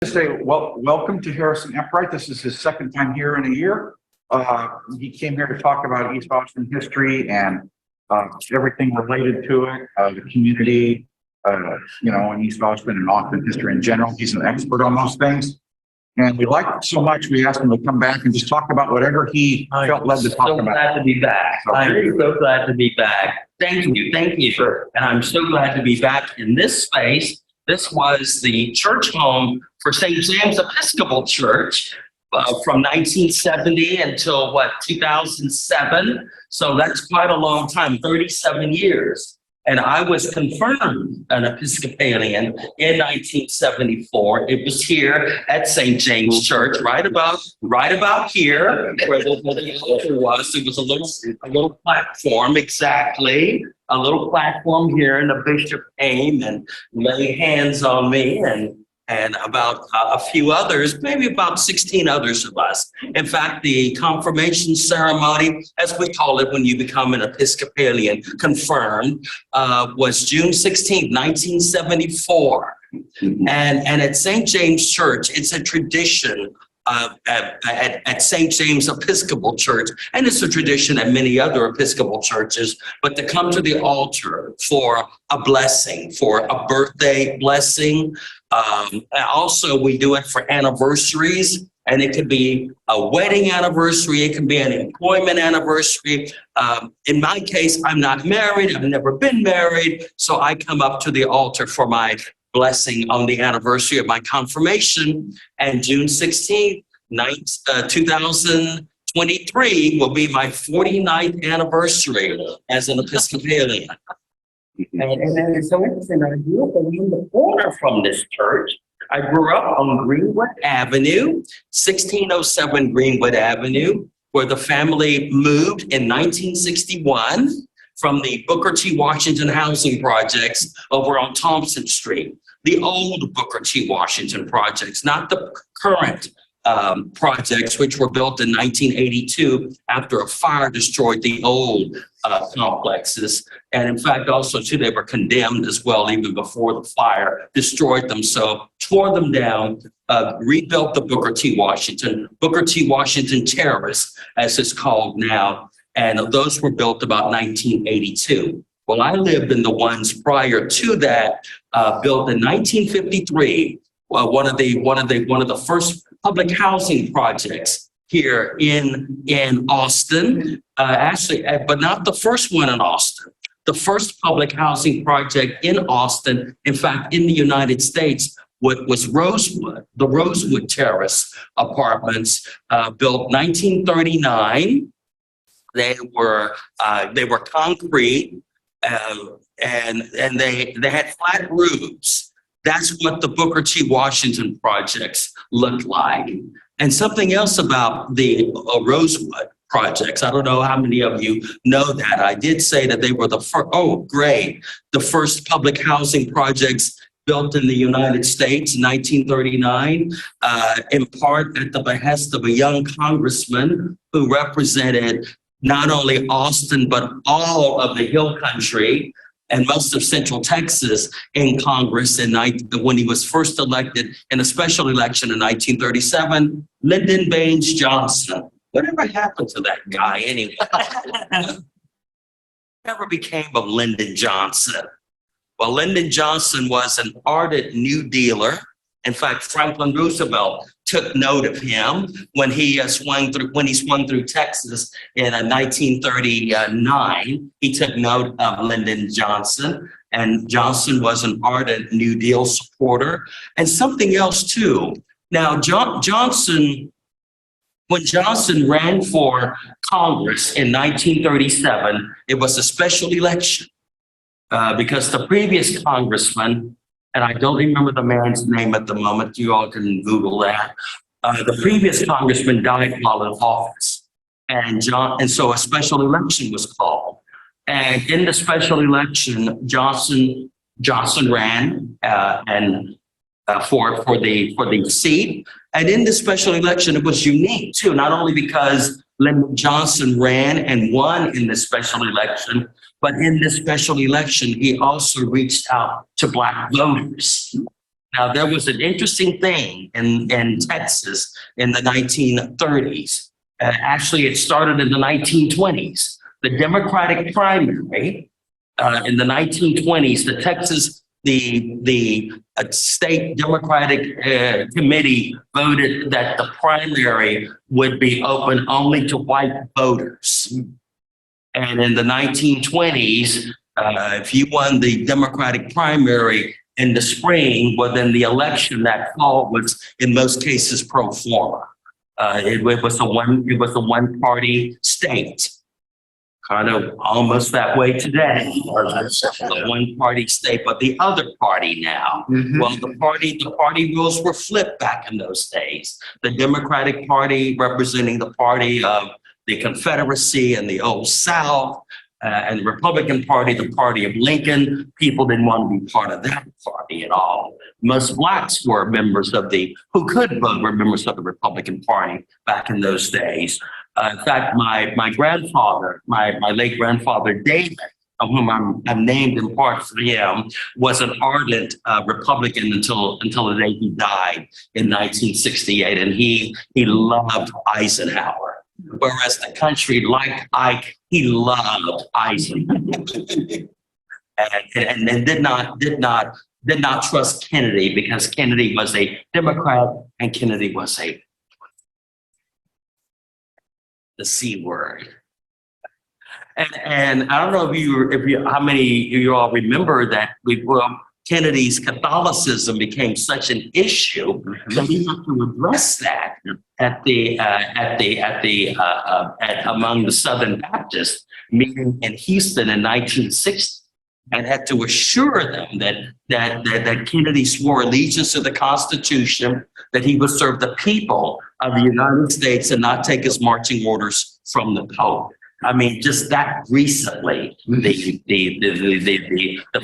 Say welcome to Harrison Epright. This is his second time here in a year. He came here to talk about East Austin history and everything related to it, the community, in East Austin and Austin history in general. He's an expert on those things. And we liked it so much, we asked him to come back and just talk about whatever he felt led to talk so about. glad to be back. I'm so glad to be back. Thank you. And I'm so glad to be back in this space. This was the church home for St. James Episcopal Church from 1970 until 2007. So that's quite a long time, 37 years. And I was confirmed an Episcopalian in 1974. It was here at St. James Church, right about here, where the altar was. It was a little platform, exactly. A little platform here, and the bishop came and laid hands on me and about a few others, maybe about 16 others of us. In fact, the confirmation ceremony, as we call it when you become an Episcopalian, confirmed, was June 16th, 1974. And at St. James Church, it's a tradition at St. James Episcopal Church, and it's a tradition at many other Episcopal churches, but to come to the altar for a blessing, for a birthday blessing. Also, we do it for anniversaries, and it could be a wedding anniversary, it can be an employment anniversary. In my case, I'm not married, I've never been married, so I come up to the altar for my blessing on the anniversary of my confirmation, and June 16th, 2023 will be my 49th anniversary as an Episcopalian. And then it's so interesting, I grew up around the corner from this church. I grew up on Greenwood Avenue, 1607 Greenwood Avenue, where the family moved in 1961 from the Booker T. Washington housing projects over on Thompson Street. The old Booker T. Washington projects, not the current projects, which were built in 1982 after a fire destroyed the old complexes. And in fact, also too, they were condemned as well, even before the fire destroyed them. So tore them down, rebuilt the Booker T. Washington Terrace, as it's called now. And those were built about 1982. Well, I lived in the ones prior to that, built in 1953. One of the first public housing projects here in Austin, actually, but not the first one in Austin. The first public housing project in Austin, in fact, in the United States, was Rosewood, the Rosewood Terrace apartments, built 1939. They were concrete, and they had flat roofs. That's what the Booker T. Washington projects looked like. And something else about the Rosewood projects, I don't know how many of you know that. I did say that they were the first public housing projects built in the United States in 1939, in part at the behest of a young congressman who represented not only Austin, but all of the Hill Country and most of Central Texas in Congress when he was first elected in a special election in 1937, Lyndon Baines Johnson. Whatever happened to that guy anyway? Never became of Lyndon Johnson. Well, Lyndon Johnson was an ardent New Dealer. In fact, Franklin Roosevelt took note of him when he swung through Texas in 1939. He took note of Lyndon Johnson, and Johnson was an ardent New Deal supporter. And something else too. Now, when Johnson ran for Congress in 1937, it was a special election because the previous congressman, and I don't remember the man's name at the moment. You all can Google that. The previous congressman died while in office, and so a special election was called. And in the special election, Johnson ran for the seat. And in the special election, it was unique too, not only because Lyndon Johnson ran and won in the special election, but in this special election, he also reached out to Black voters. Now, there was an interesting thing in Texas in the 1930s. Actually, it started in the 1920s. The Democratic primary in the 1920s, the state Democratic committee voted that the primary would be open only to white voters. And in the 1920s, if you won the Democratic primary in the spring, well, then the election that fall was in most cases pro forma. It was a one party state, kind of almost that way today, a one party state, but the other party now. Well, the party rules were flipped back in those days. The Democratic Party representing the party of the Confederacy and the Old South, and the Republican Party, the party of Lincoln. People didn't want to be part of that party at all. Most blacks were members who could vote, were members of the Republican Party back in those days. In fact, my grandfather, my late grandfather, David, of whom I'm named in part for him, was an ardent Republican until the day he died in 1968. And he loved Eisenhower. Whereas the country liked Ike, he loved Eisenhower, and did not trust Kennedy because Kennedy was a Democrat and Kennedy was the C word. And I don't know how many of you all remember that Kennedy's Catholicism became such an issue that he had to address that among the Southern Baptists meeting in Houston in 1960, and had to assure them that Kennedy swore allegiance to the Constitution, that he would serve the people of the United States and not take his marching orders from the Pope. I mean, just that recently, the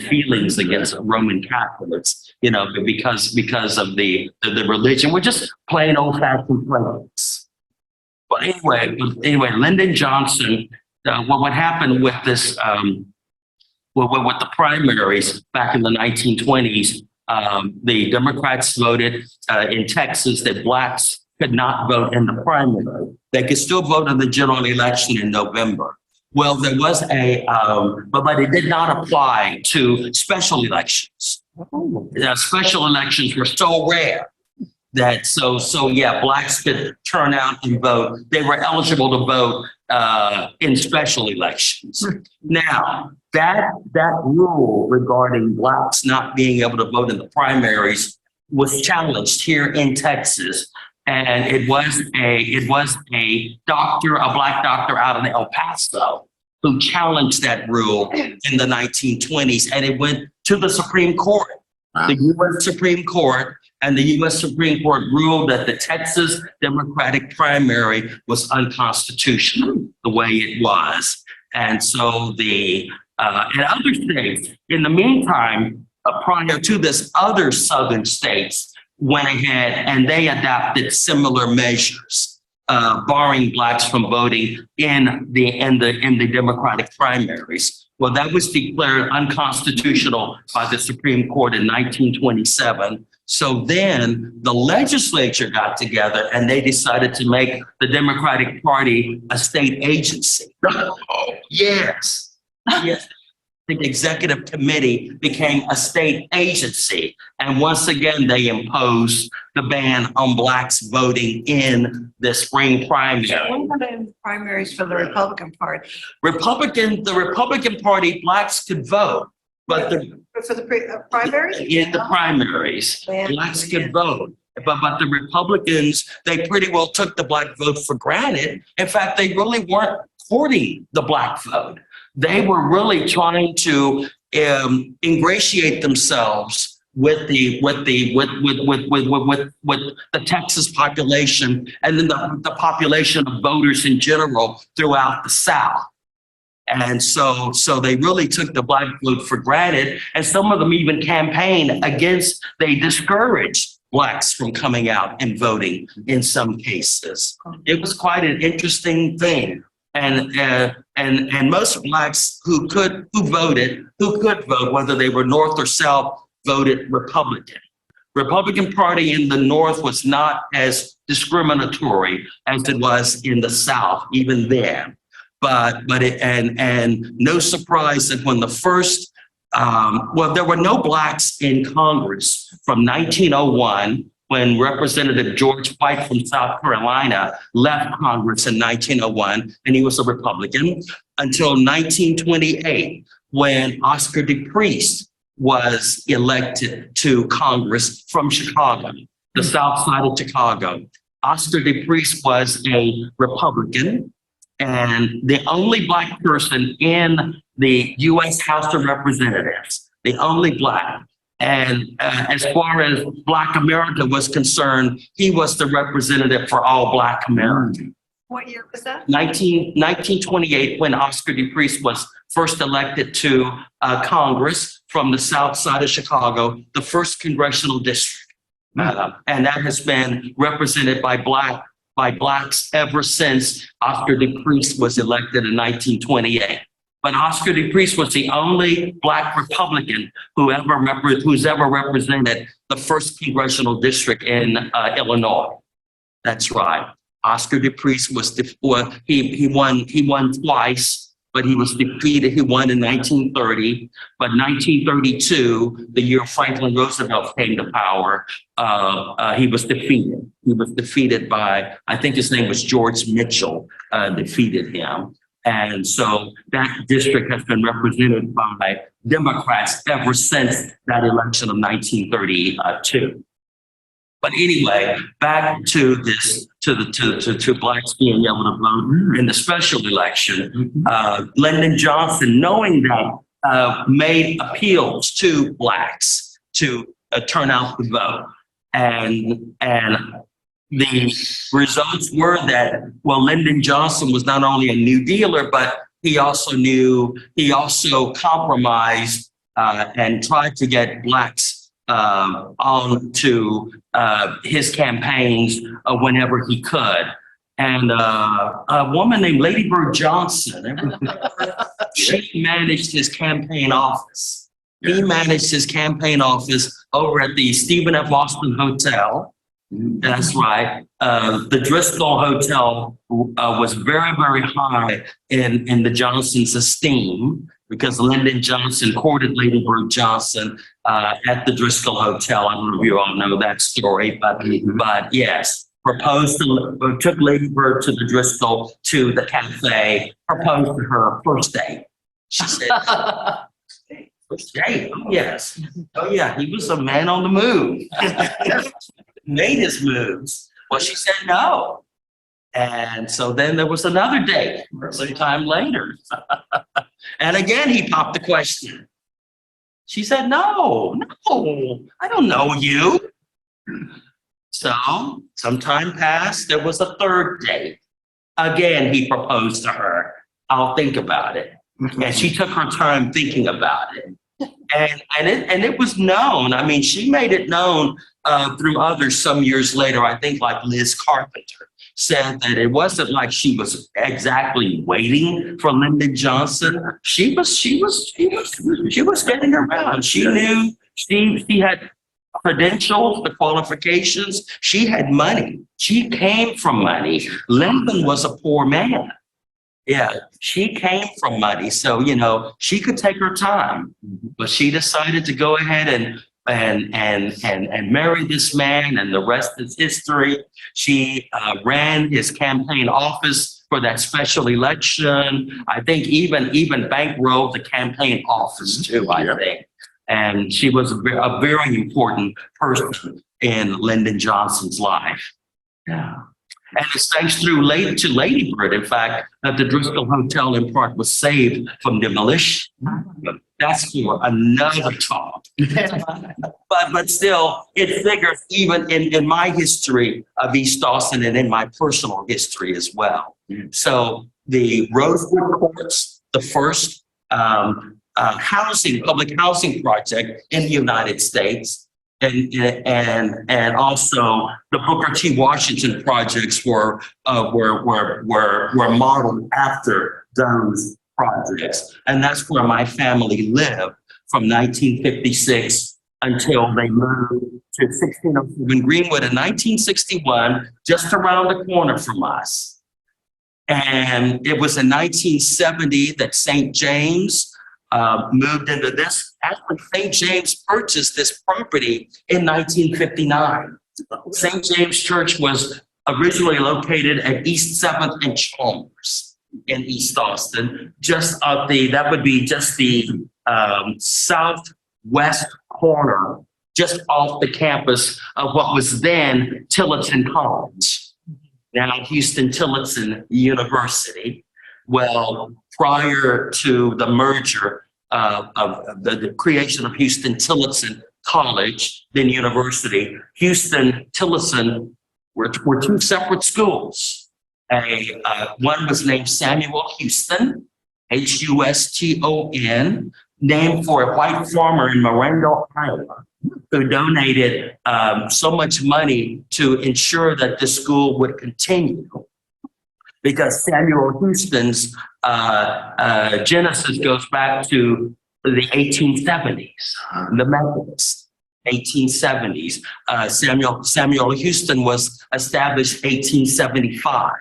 feelings against Roman Catholics, because of the religion, were just plain old fashioned prejudice. But anyway, Lyndon Johnson, what happened with this, with the primaries back in the 1920s, the Democrats voted in Texas that blacks could not vote in the primary. They could still vote in the general election in November. Well, there was but it did not apply to special elections. Special elections were so rare that blacks could turn out and vote. They were eligible to vote in special elections. Now, that rule regarding blacks not being able to vote in the primaries was challenged here in Texas. And it was a black doctor out in El Paso who challenged that rule in the 1920s, and it went to the Supreme Court, the U.S. Supreme Court, and the U.S. Supreme Court ruled that the Texas Democratic primary was unconstitutional the way it was. And so in other states, in the meantime, prior to this, other southern states went ahead and they adopted similar measures, barring blacks from voting in the Democratic primaries. Well, that was declared unconstitutional by the Supreme Court in 1927. So then the legislature got together and they decided to make the Democratic Party a state agency. Oh, yes. Yes. The executive committee became a state agency. And once again, they imposed the ban on blacks voting in the spring primary. What about in primaries for the Republican Party? The Republican Party, blacks could vote, but For the primaries? in the primaries, blacks could vote. But the Republicans, they pretty well took the black vote for granted. In fact, they really weren't courting the black vote. They were really trying to ingratiate themselves with the Texas population and then the population of voters in general throughout the South. And so they really took the black vote for granted, and some of them even campaigned against. They discouraged blacks from coming out and voting in some cases. It was quite an interesting thing. And most blacks who could vote, whether they were North or South, voted Republican. Republican Party in the North was not as discriminatory as it was in the South, even then. And no surprise that when the first, there were no blacks in Congress from 1901, when Representative George White from South Carolina left Congress in 1901, and he was a Republican, until 1928, when Oscar DePriest was elected to Congress from Chicago, the South side of Chicago. Oscar DePriest was a Republican and the only Black person in the U.S. House of Representatives, the only Black. And as far as Black America was concerned, he was the representative for all Black Americans. What year was that? 1928, when Oscar DePriest was first elected to Congress from the South side of Chicago, the first congressional district. And that has been represented by Blacks ever since Oscar DePriest was elected in 1928. But Oscar DePriest was the only Black Republican who's ever represented the first congressional district in Illinois. That's right. Oscar DePriest he won twice, but he was defeated. He won in 1930, but 1932, the year Franklin Roosevelt came to power, he was defeated. He was defeated by, I think his name was George Mitchell, defeated him. And so that district has been represented by Democrats ever since that election of 1932. But anyway, back to this, to Blacks being able to vote in the special election. Lyndon Johnson, knowing that, made appeals to Blacks to turn out to vote. And the results were that, well, Lyndon Johnson was not only a New Dealer, but he also compromised and tried to get Blacks on to his campaigns whenever he could. And a woman named Lady Bird Johnson, she managed his campaign office. He managed his campaign office over at the Stephen F. Austin Hotel. That's right. The Driscoll Hotel was very, very high in the Johnsons' esteem because Lyndon Johnson courted Lady Bird Johnson at the Driscoll Hotel. I don't know if you all know that story, but yes, took Lady Bird to the Driscoll to the cafe, proposed to her first date. She said, first date? Oh, yes. Oh, yeah. He was a man on the move. Made his moves. Well, she said no. And so then there was another date sometime later. And again, he popped the question. She said, no, I don't know you. So some time passed. There was a third date. Again, he proposed to her. I'll think about it. And she took her time thinking about it. And it was known. I mean, she made it known through others some years later. I think like Liz Carpenter said that it wasn't like she was exactly waiting for Lyndon Johnson. She was getting around. She knew she had credentials, the qualifications. She had money. She came from money. Lyndon was a poor man. Yeah, she came from money, so she could take her time, but she decided to go ahead and marry this man, and the rest is history. She ran his campaign office for that special election. I think even bankrolled the campaign office too. I think, and she was a very important person in Lyndon Johnson's life. Yeah. And it's thanks to Lady Bird, in fact, that the Driscoll Hotel in Park was saved from demolition. That's for another talk. but still, it figures even in my history of East Austin and in my personal history as well. So the Rosewood Courts, the first public housing project in the United States, and also the Booker T. Washington projects were modeled after those projects, and that's where my family lived from 1956 until they moved to 1607 Greenwood in 1961, just around the corner from us. And it was in 1970 that St. James moved into this. Actually, St. James purchased this property in 1959. St. James Church was originally located at East 7th and Chalmers in East Austin, that would be just the southwest corner, just off the campus of what was then Tillotson College, now Houston Tillotson University. Well, prior to the merger of the creation of Houston Tillotson College, then University, Houston Tillotson were two separate schools. One was named Samuel Houston, Huston, named for a white farmer in Marengo, Iowa, who donated so much money to ensure that the school would continue. Because Samuel Houston's genesis goes back to the 1870s, the Methodists. 1870s. Samuel Houston was established 1875.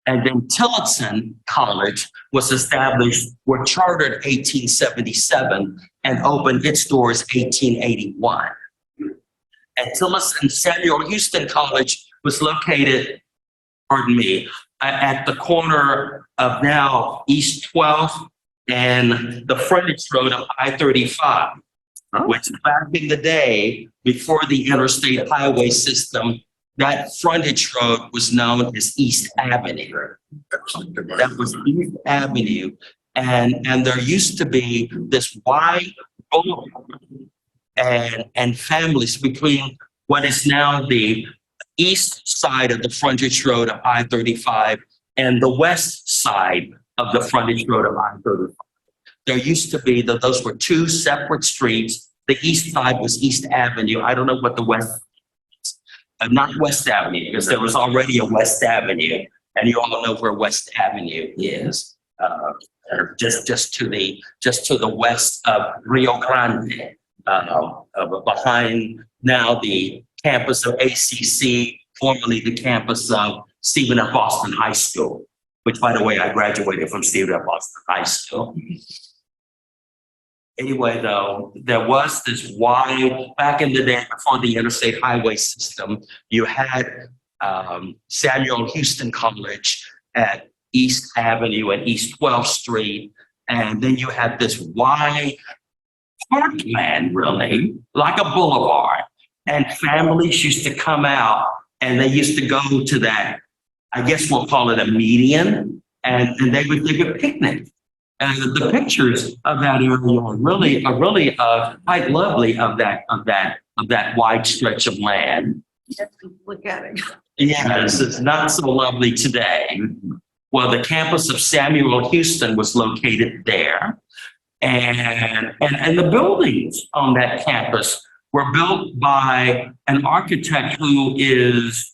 And then Tillotson College was chartered 1877 and opened its doors 1881. And Samuel Houston College was located, at the corner of now East 12th and the frontage road of I-35. Which back in the day, before the interstate highway system, that frontage road was known as East Avenue. That was East Avenue. And there used to be this wide boulevard and families between what is now the east side of the frontage road of I-35 and the west side of the frontage road of I-35. There used to be those were two separate streets. The east side was East Avenue. I don't know what the west, not West Avenue, because there was already a West Avenue, and you all know where West Avenue is. Just to the west of Rio Grande, behind now the campus of ACC, formerly the campus of Stephen F. Austin High School, which, by the way, I graduated from Stephen F. Austin High School. Anyway, though, there was this wide, back in the day before the interstate highway system, you had Samuel Houston College at East Avenue and East 12th Street. And then you had this wide parkland, really, like a boulevard. And families used to come out and they used to go to that, I guess we'll call it a median, and they would picnic. And the pictures of that area are really quite lovely of that wide stretch of land. Look at it. Yes, it's not so lovely today. Well, the campus of Samuel Houston was located there, and the buildings on that campus were built by an architect who is,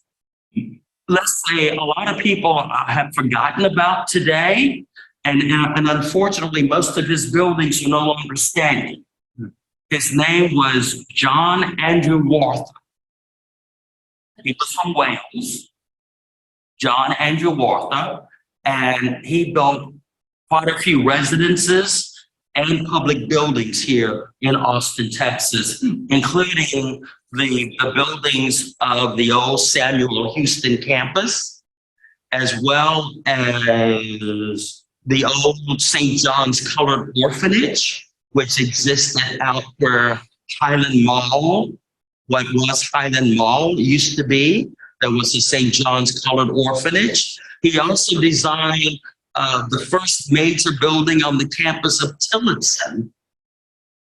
let's say, a lot of people have forgotten about today. And unfortunately, most of his buildings are no longer standing. His name was John Andrew Wartha. He was from Wales, John Andrew Wartha, and he built quite a few residences and public buildings here in Austin, Texas, including the buildings of the old Samuel Houston campus, as well as the old St. John's Colored Orphanage, which existed out where Highland Mall, what was Highland Mall used to be. There was a St. John's Colored Orphanage. He also designed the first major building on the campus of Tillotson.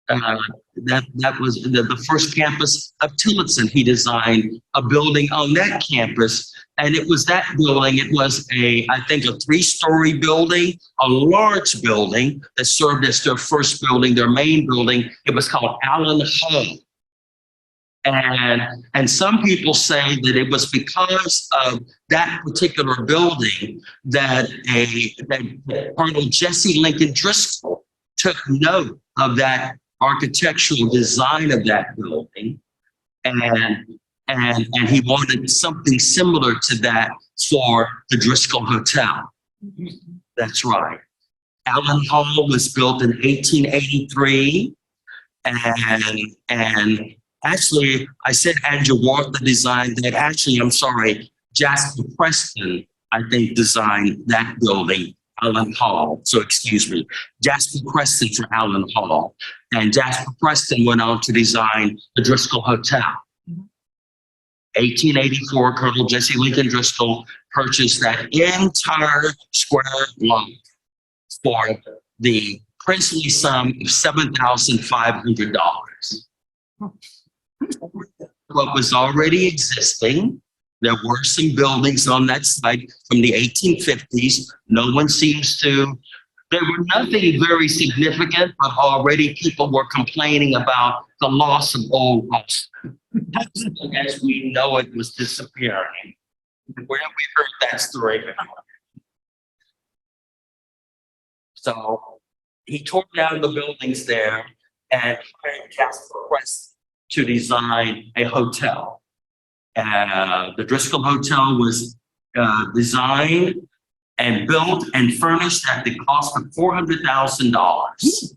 That was the first campus of Tillotson. He designed a building on that campus. And it was that building, it was I think a 3-story building, a large building that served as their first building, their main building. It was called Allen Hall. And some people say that it was because of that particular building that Colonel Jesse Lincoln Driscoll took note of that architectural design of that building. And he wanted something similar to that for the Driscoll Hotel. That's right. Allen Hall was built in 1883. And actually, I said Andrew Walker designed that. Actually, I'm sorry, Jasper Preston, I think, designed that building, Allen Hall. So excuse me, Jasper Preston for Allen Hall. And Jasper Preston went on to design the Driscoll Hotel. 1884, Colonel Jesse Lincoln Driscoll purchased that entire square block for the princely sum of $7,500. What was already existing, there were some buildings on that site from the 1850s. No one seems to, there were nothing very significant, but already people were complaining about the loss of Old Boston. As we know, it was disappearing. Where have we heard that story before? So he tore down the buildings there and hired Jasper Preston to design a hotel. The Driscoll Hotel was designed and built and furnished at the cost of $400,000.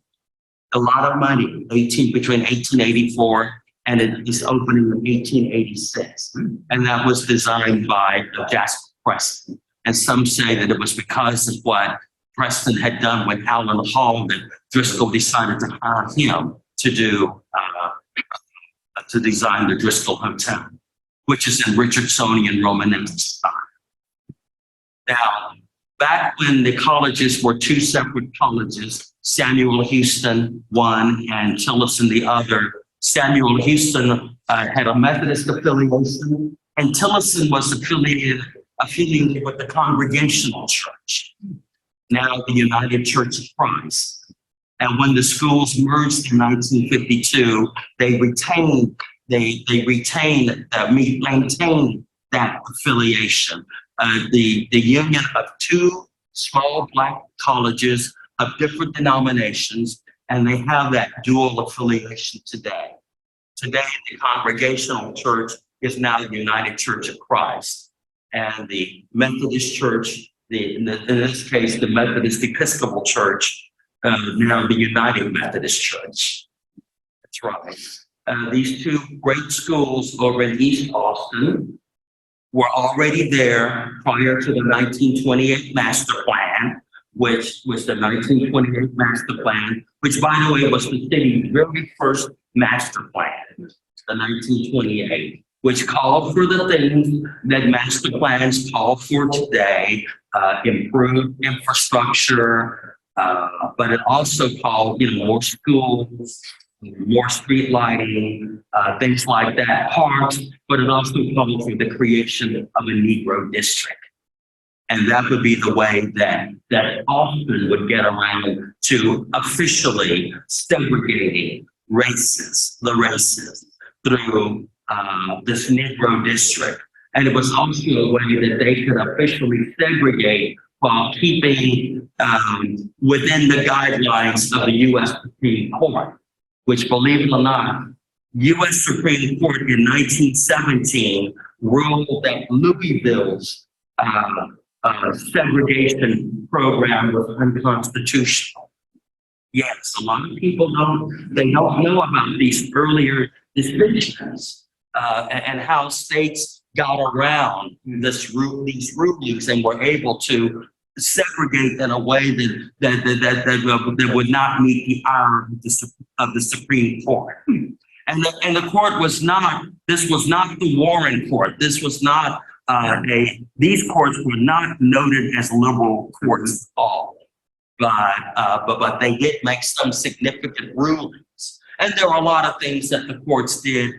A lot of money, between 1884 and its opening in 1886. And that was designed by Jasper Preston. And some say that it was because of what Preston had done with Allen Hall that Driscoll decided to hire him to design the Driscoll Hotel, which is in Richardsonian Romanesque style. Now, back when the colleges were two separate colleges, Samuel Houston one and Tillotson the other. Samuel Houston had a Methodist affiliation, and Tillotson was affiliated with the Congregational Church, now the United Church of Christ. And when the schools merged in 1952, they maintained that affiliation. The union of two small Black colleges of different denominations, and they have that dual affiliation today. Today, the Congregational Church is now the United Church of Christ, and the Methodist Church, in this case, the Methodist Episcopal Church, now the United Methodist Church. That's right. These two great schools over in East Austin were already there prior to the 1928 master plan, which was the 1928 master plan, which, by the way, was the city's very first master plan, the 1928, which called for the things that master plans call for today, improved infrastructure, but it also called, more schools, more street lighting, things like that, parks, but it also called for the creation of a Negro district. And that would be the way that Austin would get around to officially segregating the races through this Negro district. And it was also a way that they could officially segregate while keeping within the guidelines of the U.S. Supreme Court, which, believe it or not, U.S. Supreme Court in 1917 ruled that Louisville's segregation program was unconstitutional. Yes, a lot of people don't know about these earlier decisions and how states got around these rulings and were able to segregate in a way that would not meet the ire of the Supreme Court. And the court was not, this was not the Warren Court. This was not these courts were not noted as liberal courts at all. But they did make some significant rulings. And there are a lot of things that the courts did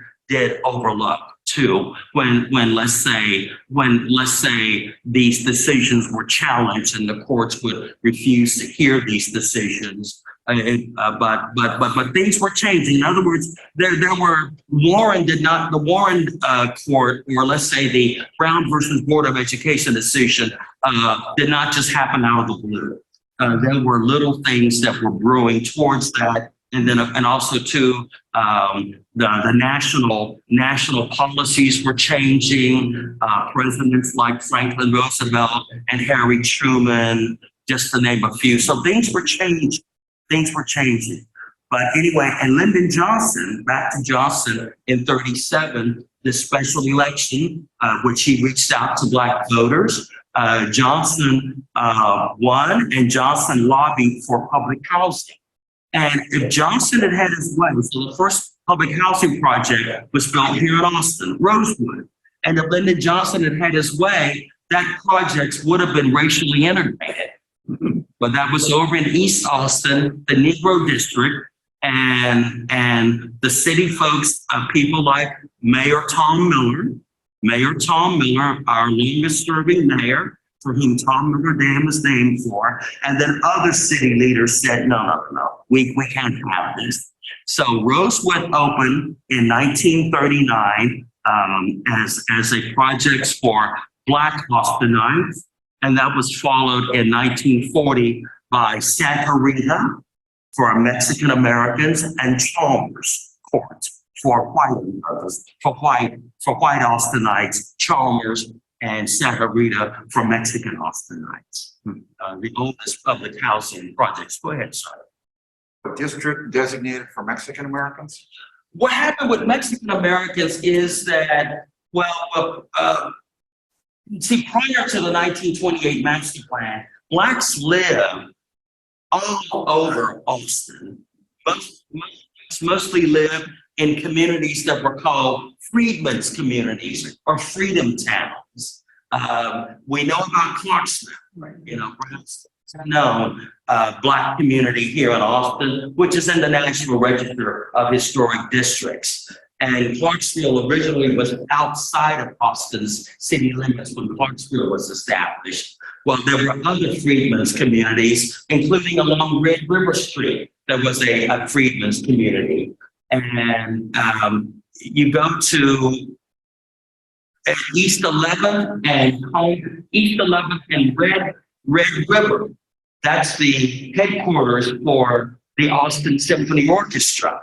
overlook too, when let's say these decisions were challenged and the courts would refuse to hear these decisions. But things were changing. In other words, there were the Warren court, or let's say the Brown versus Board of Education decision, did not just happen out of the blue. There were little things that were brewing towards that and also too, the national policies were changing. Presidents like Franklin Roosevelt and Harry Truman, just to name a few. So things were changing. But anyway, and Lyndon Johnson, back to Johnson in 37, this special election, which he reached out to Black voters. Johnson won, and Johnson lobbied for public housing. And if Johnson had had his way, so the first public housing project was built here in Austin, Rosewood. And if Lyndon Johnson had had his way, that project would have been racially integrated. But that was over in East Austin, the Negro district, and the city folks, people like Mayor Tom Miller, our longest serving mayor, for whom Tom Miller Dam is named for. And then other city leaders said, no, we can't have this. So Rosewood opened in 1939 as a project for Black Austinites. And that was followed in 1940 by Santa Rita for Mexican Americans and Chalmers Court for white Austinites, Chalmers and Santa Rita for Mexican Austinites. The oldest public housing projects. Go ahead, sir. A district designated for Mexican Americans? What happened with Mexican Americans is that, see, prior to the 1928 master plan, Blacks lived all over Austin. Mostly lived in communities that were called freedmen's communities or freedom towns. We know about Clarksville, perhaps known Black community here in Austin, which is in the National Register of Historic Districts. And Clarksville originally was outside of Austin's city limits when Clarksville was established. Well, there were other freedmen's communities, including along Red River Street. There was a freedmen's community. And you go to East 11th and Red River. That's the headquarters for the Austin Symphony Orchestra.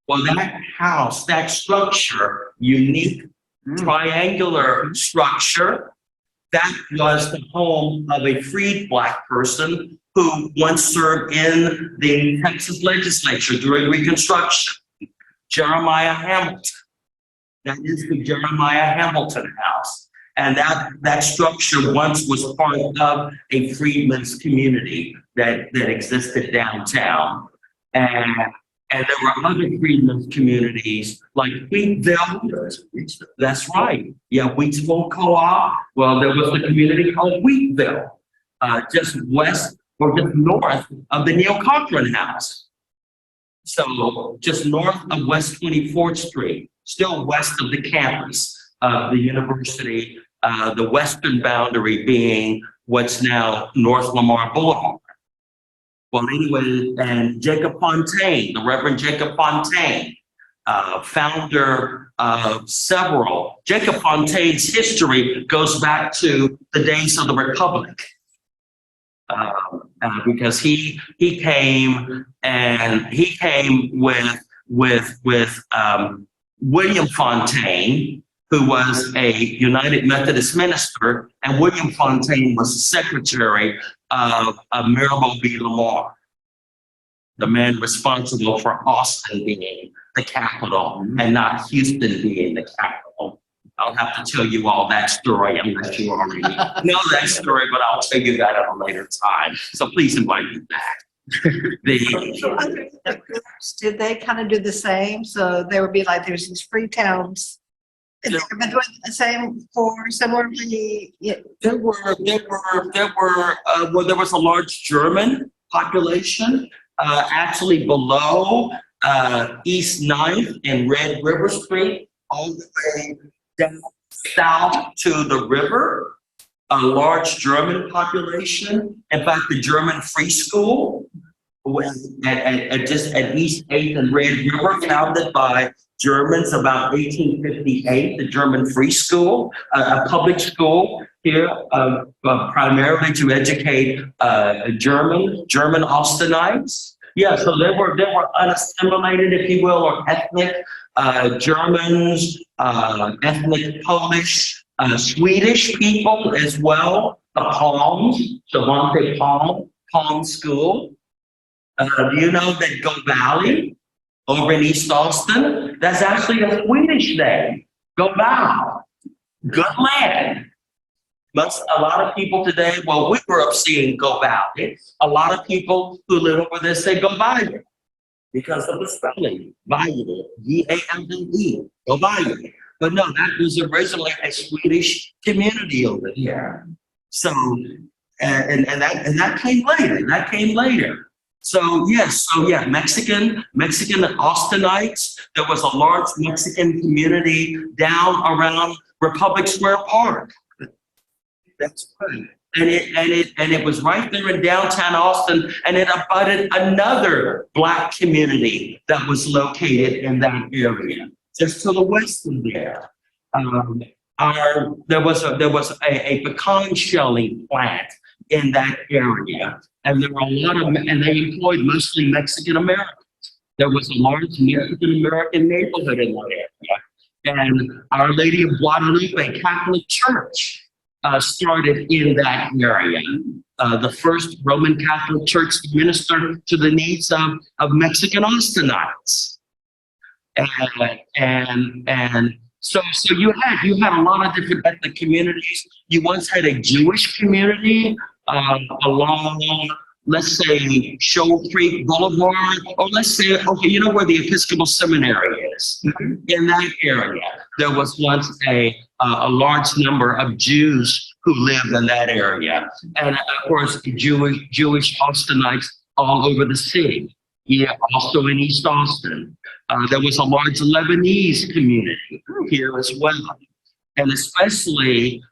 Well, that house, that structure, unique triangular structure, that was the home of a freed Black person who once served in the Texas legislature during Reconstruction, Jeremiah Hamilton. That is the Jeremiah Hamilton House. And that structure once was part of a freedmen's community that existed downtown. And there were other freedmen's communities like Wheatville. That's right. Yeah, Wheatville Co-op. Well, there was the community called Wheatville, just west or just north of the Neil Cochran House. So just north of West 24th Street, still west of the campus of the university, the western boundary being what's now North Lamar Boulevard. Well, anyway, and Jacob Fontaine, the Reverend Jacob Fontaine, founder of several. Jacob Fontaine's history goes back to the days of the Republic, because he came with William Fontaine, who was a United Methodist minister, and William Fontaine was the secretary of Mirabeau B. Lamar, the man responsible for Austin being the capital and not Houston being the capital. I'll have to tell you all that story. I'm not sure you already know that story, but I'll tell you that at a later time. So please invite me back. So other groups, did they kind of do the same? So there would be like, there's these free towns. And they've been doing the same for similarly. There was a large German population, actually below East 9th and Red River Street, all the way down south to the river. A large German population. In fact, the German Free School was at East 8th and Red River, founded by Germans about 1858, the German Free School, a public school here, primarily to educate German Austinites. Yeah, so they were unassimilated, if you will, or ethnic Germans, ethnic Polish, Swedish people as well. The Palms, Savante Palm School. Do you know that Go Valley over in East Austin? That's actually a Swedish name. Go Valley. Good land. But a lot of people today, well, we grew up seeing Go Valley. A lot of people who live over there say Go Valley because of the spelling. Valley, V-A-L-D-E, Go Valley. But no, that was originally a Swedish community over here. So, and that came later. That came later. So yes, Mexican Austinites. There was a large Mexican community down around Republic Square Park. That's right. And it was right there in downtown Austin, and it abutted another Black community that was located in that area, just to the west of there. There was a pecan shelling plant in that area, and there were a lot of, and they employed mostly Mexican Americans. There was a large Mexican American neighborhood in that area, and Our Lady of Guadalupe Catholic Church started in that area. The first Roman Catholic Church to minister to the needs of Mexican Austinites. And so you had a lot of different ethnic communities. You once had a Jewish community along, let's say, Shoal Creek Boulevard, or let's say, okay, you know where the Episcopal Seminary is? In that area, there was once a large number of Jews who lived in that area. And of course, Jewish Austinites all over the city. Yeah, also in East Austin. There was a large Lebanese community here as well. And especially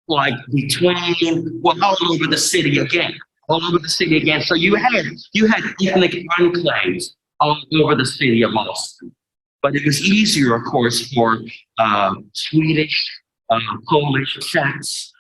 like between, well, all over the city again. So you had ethnic enclaves all over the city of Austin. But it was easier, of course, for Swedish, Polish, Czechs,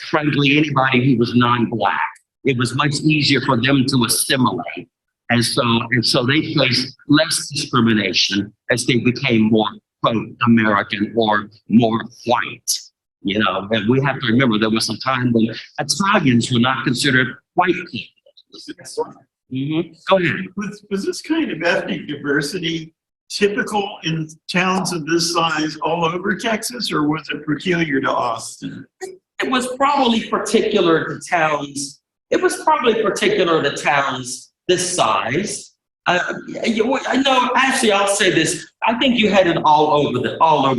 frankly, anybody who was non-Black. It was much easier for them to assimilate. And so they faced less discrimination as they became more, quote, American or more white. You know, and we have to remember there was a time when Italians were not considered white people. Mm-hmm. Go ahead. Was this kind of ethnic diversity typical in towns of this size all over Texas, or was it peculiar to Austin? It was probably particular to towns. This size. No, actually, I'll say this. I think you had it all over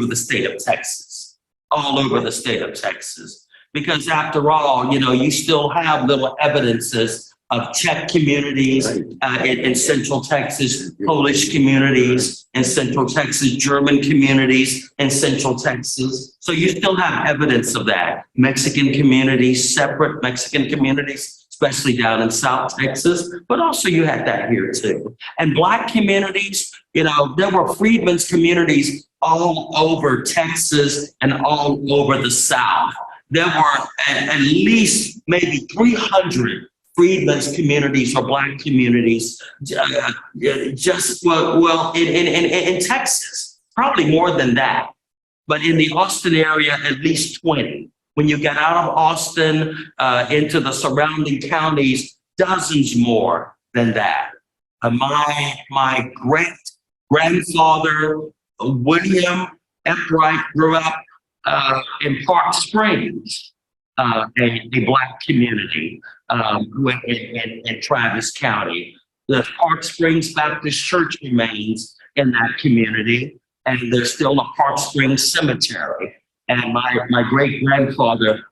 the state of Texas. All over the state of Texas. Because after all, you know, you still have little evidences of Czech communities in Central Texas, Polish communities in Central Texas, German communities in Central Texas. So you still have evidence of that. Mexican communities, separate Mexican communities, especially down in South Texas, but also you had that here too. And Black communities, you know, there were freedmen's communities all over Texas and all over the South. There were at least maybe 300 freedmen's communities or Black communities, in Texas, probably more than that. But in the Austin area, at least 20. When you get out of Austin into the surrounding counties, dozens more than that. My great grandfather, William Epright, grew up in Park Springs, a Black community in Travis County. The Park Springs Baptist Church remains in that community, and there's still a Park Springs Cemetery. And my great grandfather,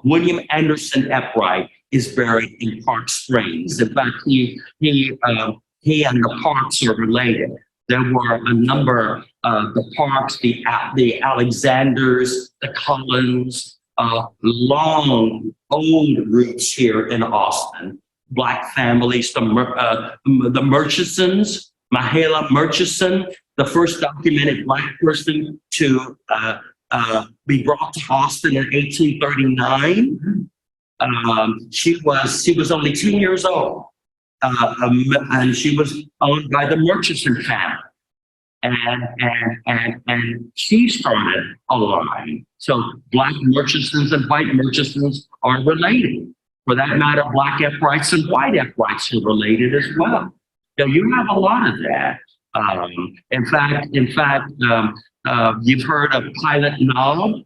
William Anderson Epright, is buried in Park Springs. In fact, he and the Parks are related. There were a number of the Parks, the Alexanders, the Cullens, long old roots here in Austin. Black families, the Murchisons, Mahala Murchison, the first documented Black person to be brought to Austin in 1839. She was only 2 years old and she was owned by the Murchison family. And she started a line. So black Murchisons and white Murchisons are related. For that matter, black Eprights and white Eprights are related as well. Now you have a lot of that. In fact, you've heard of Pilot Knob,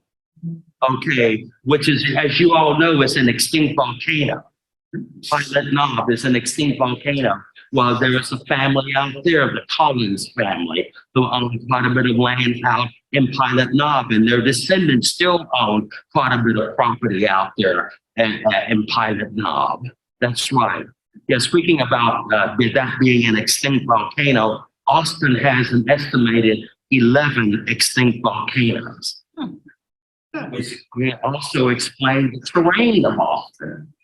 okay, which is, as you all know, is an extinct volcano. Pilot Knob is an extinct volcano. Well, there is a family out there, the Collins family, who owned quite a bit of land out in Pilot Knob, and their descendants still own quite a bit of property out there in Pilot Knob. That's right. Yeah, speaking about that being an extinct volcano, Austin has an estimated 11 extinct volcanoes. Which also explains the terrain of Austin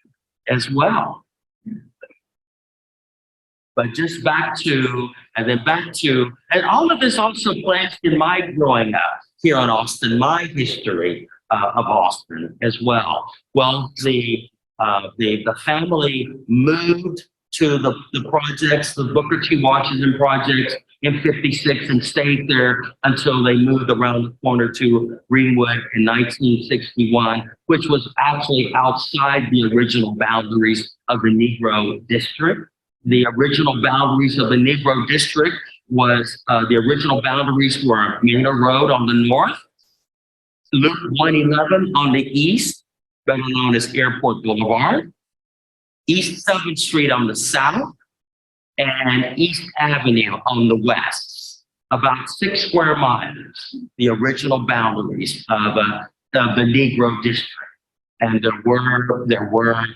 as well. But just and all of this also plays in my growing up here in Austin, my history of Austin as well. Well, the family moved to the projects, the Booker T. Washington projects in '56 and stayed there until they moved around the corner to Greenwood in 1961, which was actually outside the original boundaries of the Negro District. The original boundaries of the Negro District was, the original boundaries were Manor Road on the north, Loop 111 on the east, better known as Airport Boulevard, East 7th Street on the south, and East Avenue on the west. About 6 square miles, the original boundaries of the Negro District. And there were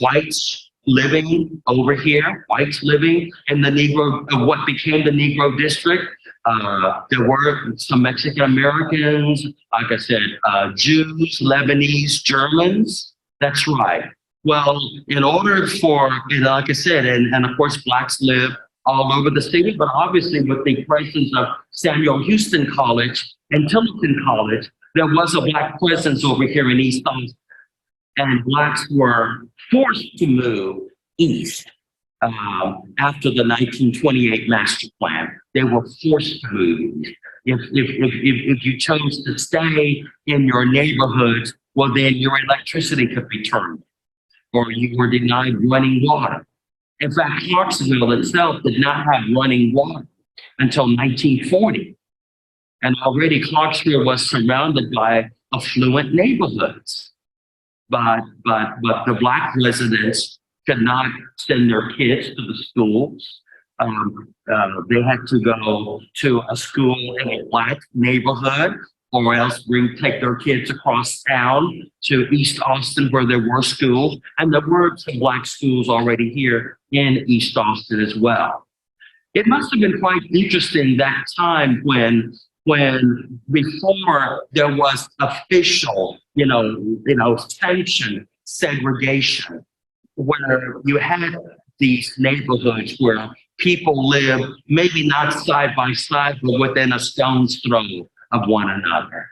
whites living over here, whites living in the Negro, what became the Negro District. There were some Mexican Americans, like I said, Jews, Lebanese, Germans. That's right. Well, in order for, like I said, and of course, blacks live all over the city, but obviously with the presence of Samuel Houston College and Tillotson College, there was a black presence over here in East Austin. And blacks were forced to move east after the 1928 master plan. They were forced to move east. If you chose to stay in your neighborhoods, well, then your electricity could be turned, or you were denied running water. In fact, Clarksville itself did not have running water until 1940. And already Clarksville was surrounded by affluent neighborhoods. But the black residents could not send their kids to the schools. They had to go to a school in a black neighborhood, or else take their kids across town to East Austin where there were schools. And there were some black schools already here in East Austin as well. It must have been quite interesting that time when before there was official, sanctioned segregation, where you had these neighborhoods where people live maybe not side by side, but within a stone's throw of one another.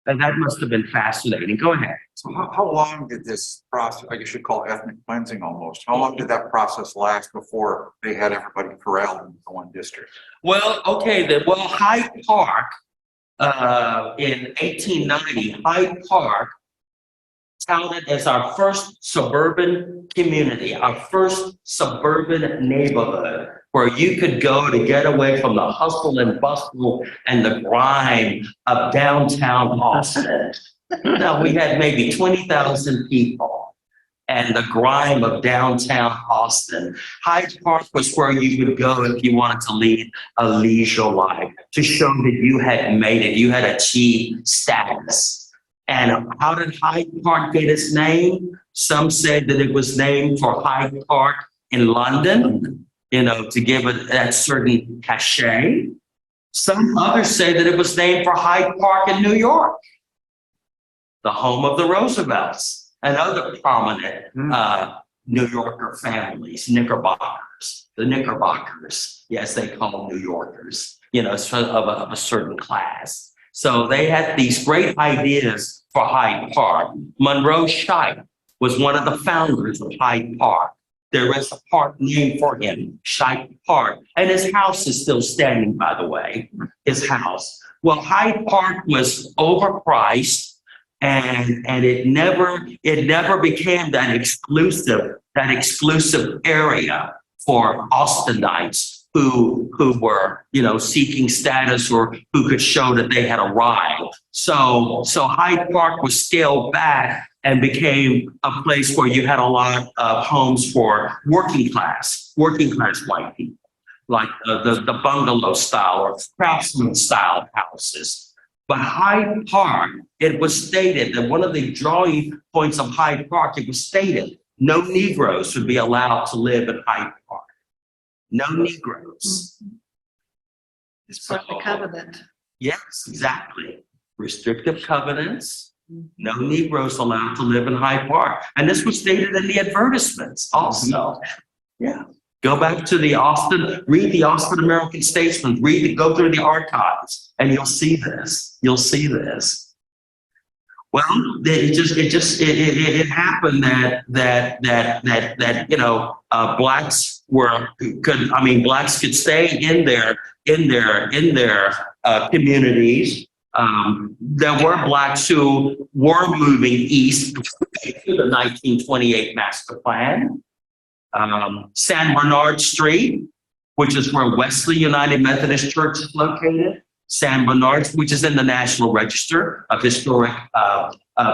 And that must have been fascinating. Go ahead. So how long did this process, I guess you'd call ethnic cleansing almost, how long did that process last before they had everybody corralled into one district? Well, okay, Hyde Park, in 1890, Hyde Park touted as our first suburban community, our first suburban neighborhood, where you could go to get away from the hustle and bustle and the grime of downtown Austin. Now, we had maybe 20,000 people and the grime of downtown Austin. Hyde Park was where you would go if you wanted to lead a leisure life, to show that you had made it, you had achieved status. And how did Hyde Park get its name? Some said that it was named for Hyde Park in London, to give it that certain cachet. Some others say that it was named for Hyde Park in New York, the home of the Roosevelts and other prominent New Yorker families, the Knickerbockers, yes, they call New Yorkers, of a certain class. So they had these great ideas for Hyde Park. Monroe Scheidt was one of the founders of Hyde Park. There is a park named for him, Hyde Park. And his house is still standing, by the way, his house. Well, Hyde Park was overpriced and it never became that exclusive area for Austinites who were, seeking status or who could show that they had arrived. So Hyde Park was scaled back and became a place where you had a lot of homes for working class white people, like the bungalow style or craftsman style houses. But Hyde Park, it was stated that one of the drawing points of Hyde Park, it was stated no Negroes would be allowed to live in Hyde Park. No Negroes. It's part of the covenant. Yes, exactly. Restrictive covenants. No Negroes allowed to live in Hyde Park. And this was stated in the advertisements also. Yeah. Go back to read the Austin American Statesman, go through the archives, and you'll see this. You'll see this. Well, it happened that blacks blacks could stay in their communities. There were blacks who were moving east to the 1928 master plan. San Bernard Street, which is where Wesley United Methodist Church is located. San Bernard, which is in the National Register of Historic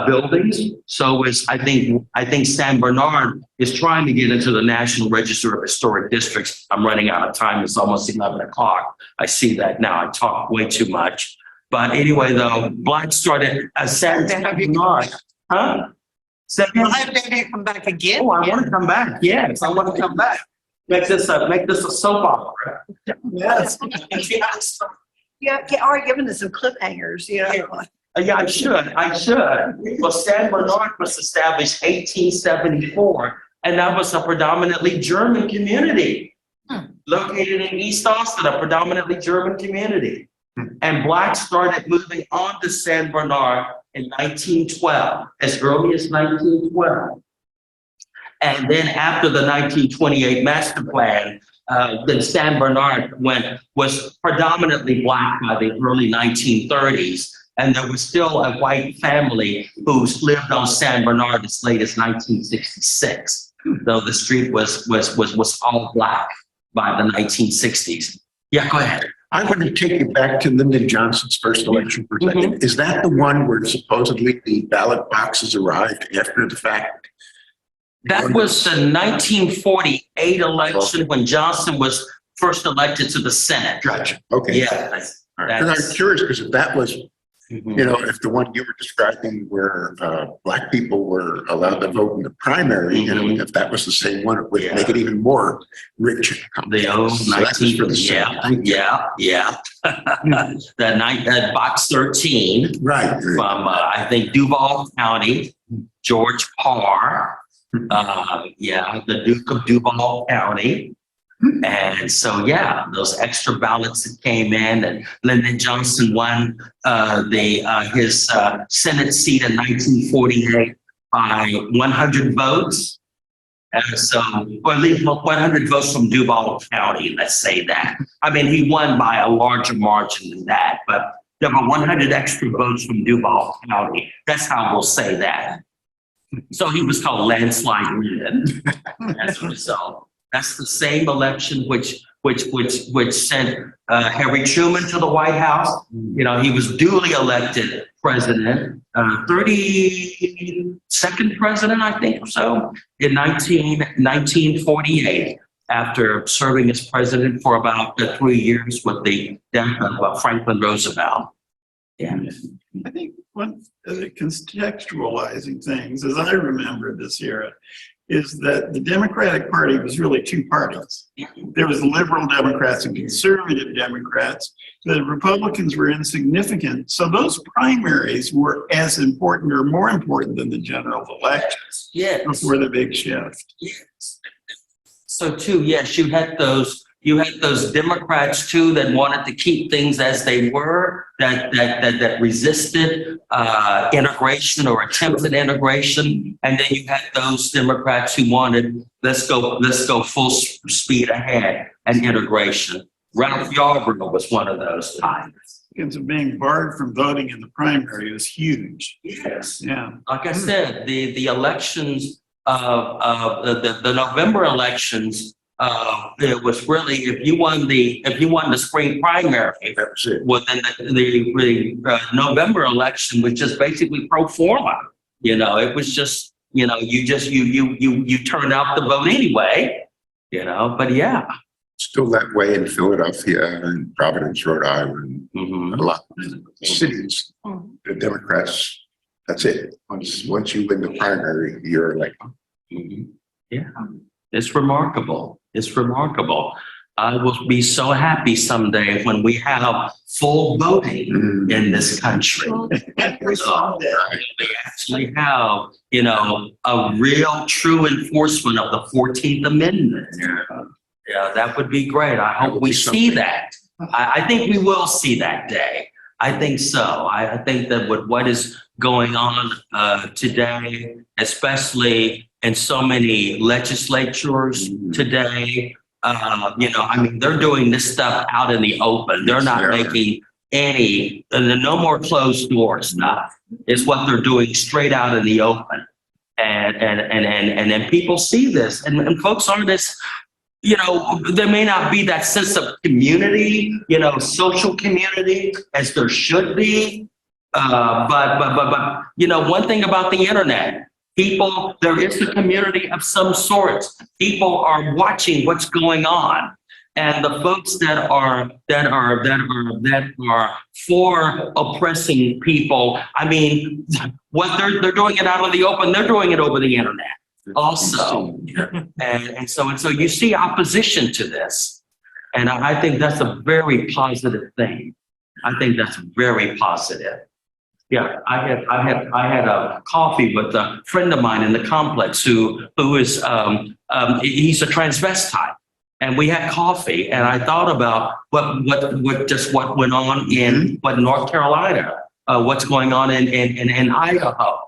Buildings. So I think San Bernard is trying to get into the National Register of Historic Districts. I'm running out of time. It's almost 11 o'clock. I see that now. I talk way too much. But anyway, though, blacks started San Bernard. Huh? Well, I have to come back again. Oh, I want to come back. Yes, I want to come back. Make this a soap opera. Yes. Yeah, already given us some cliffhangers, Yeah, I should. Well, San Bernard was established 1874, and that was a predominantly German community located in East Austin, a predominantly German community. And blacks started moving on to San Bernard in 1912, as early as 1912. And then after the 1928 master plan, then San Bernard was predominantly black by the early 1930s. And there was still a white family who lived on San Bernard as late as 1966, though the street was all black by the 1960s. Yeah, go ahead. I want to take you back to Lyndon Johnson's first election for a second. Is that the one where supposedly the ballot boxes arrived after the fact? That was the 1948 election when Johnson was first elected to the Senate. Gotcha. Okay. Yeah. Because I'm curious, because if that was, if the one you were describing where black people were allowed to vote in the primary, if that was the same one, it would make it even more rich. The old 19, yeah. That box 13. Right. From, I think, Duval County, George Parr. The Duke of Duval County. And so, those extra ballots that came in, and Lyndon Johnson won his Senate seat in 1948 by 100 votes. And so, or at least 100 votes from Duval County, let's say that. I mean, he won by a larger margin than that, but there were 100 extra votes from Duval County. That's how we'll say that. So he was called Landslide Lyndon as a result. That's the same election which sent Harry Truman to the White House. He was duly elected president, 32nd president, I think so, in 1948, after serving as president for about 3 years with the death of Franklin Roosevelt. Yeah. I think one of the contextualizing things, as I remember this era, is that the Democratic Party was really two parties. There was liberal Democrats and conservative Democrats. The Republicans were insignificant. So those primaries were as important or more important than the general elections before the big shift. Yes. So too, yes, you had those You had those Democrats too that wanted to keep things as they were, that resisted integration or attempted integration. And then you had those Democrats who wanted, let's go full speed ahead and integration. Ralph Yarborough was one of those times. Because of being barred from voting in the primary was huge. Yes. Yeah. Like I said, the elections the November elections, it was really, if you won the spring primary, That was it. well, then the November election was just basically pro forma. You know, it was just, you know, you turned out the vote anyway, you know, but yeah. Still that way in Philadelphia and Providence, Rhode Island, Mhm. a lot of cities, the Democrats, that's it. Once you win the primary, you're elected. Mhm. Yeah, it's remarkable. It's remarkable. I will be so happy someday when we have full voting in this country. We actually have, you know, a real true enforcement of the 14th Amendment. Yeah, that would be great. I hope we see that. I think we will see that day. I think so. I think that with what is going on today, especially in so many legislatures today, you know, I mean, they're doing this stuff out in the open. They're not making any, no more closed door stuff. It's what they're doing straight out in the open. And then people see this and folks are this, you know, there may not be that sense of community, you know, social community as there should be. But, you know, one thing about the internet, people, there is a community of some sort. People are watching what's going on. And the folks that are for oppressing people, I mean, what they're doing it out in the open, they're doing it over the internet also. And so you see opposition to this. And I think that's a very positive thing. I think that's very positive. Yeah, I had a coffee with a friend of mine in the complex who is he's a transvestite, and we had coffee, and I thought about what went on in North Carolina, what's going on in Idaho,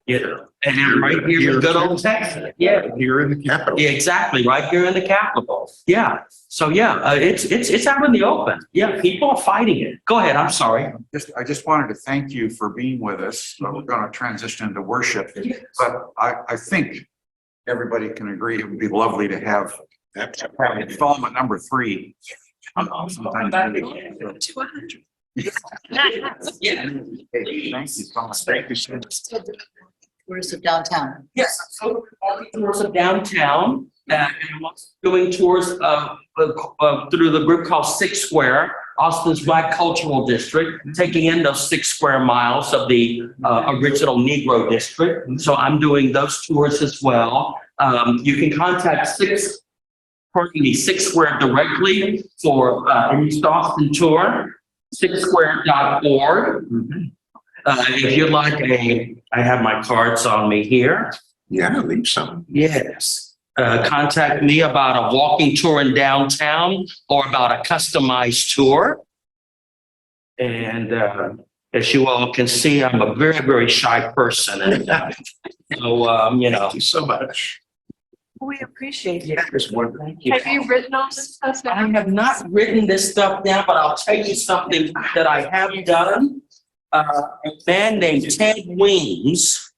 you know, and right here in good old Texas. Yeah, You're in the capital. yeah, exactly, right here in the capital. Yeah. So yeah, it's out in the open. Yeah, people are fighting it. Go ahead. I'm sorry. I just wanted to thank you for being with us. We're going to transition into worship, but I think everybody can agree it would be lovely to have installment number 3. Sometime. To 100. Yeah. Hey, thank you so much. Thank you so much. Tours of downtown. Yes. So tours of downtown, and doing tours through the group called 6 Square, Austin's Black Cultural District, taking in those 6 square miles of the original Negro district. So I'm doing those tours as well. You can contact 6 Square directly for an East Austin tour, 6square.org. If you'd like I have my cards on me here. Yeah, leave some. Yes. Contact me about a walking tour in downtown or about a customized tour. And as you all can see, I'm a very, very shy person. And so, you know. Thank you so much. We appreciate it. Yeah, just one. Thank you. Have you written all this stuff down? I have not written this stuff down, but I'll tell you something that I have done. A man named Jason Weems.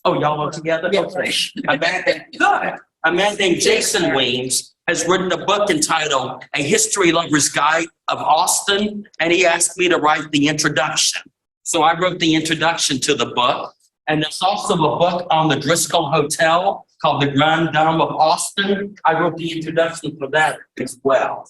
Oh, y'all are together? Okay. A man named Jason Weems has written a book entitled A History Lover's Guide of Austin, and he asked me to write the introduction. So I wrote the introduction to the book. And there's also a book on the Driscoll Hotel called The Grand Dame of Austin. I wrote the introduction for that as well.